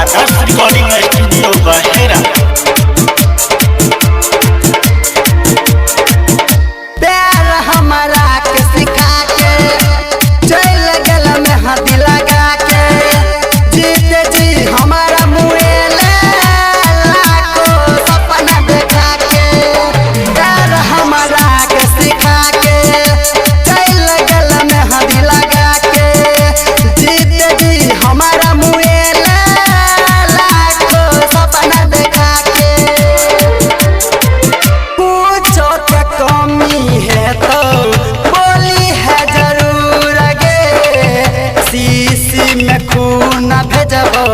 आकाश recording studio बहेरा। प्यार हमारा के सिखा के चल गल में हाथी लगा के जीत जी हमारा मुएले लाखों सपना देखा के। प्यार हमारा के सिखा के चल गल में हाथी लगा के जीत जी हमारा मुएले लाखों सपना देखा के। पूछो क्या कमी है तो बोली है जरूर गे शीशी में खून भेजबो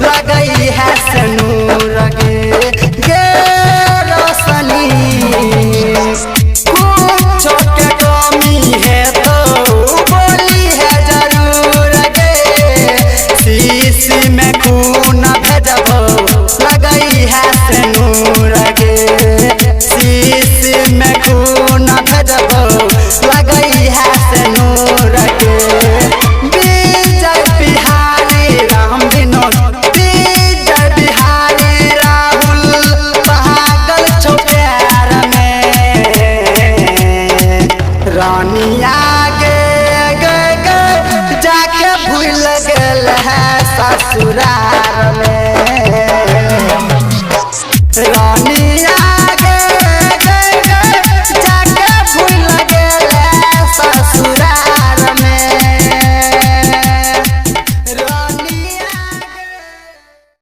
लगई है सनूर गे रोशनी। पूछो क्या कमी है तो बोली है जरूर गे शीशी में खून भेजबो लगई है सनूर गे शीशी में खून भेजबो लगई है सनूर गे। विजय बिहारी राम विनोद विजय बिहारी राहुल पागल छो प्यार में रानी आगे गे जाके भूल गल है ससुराल में रानी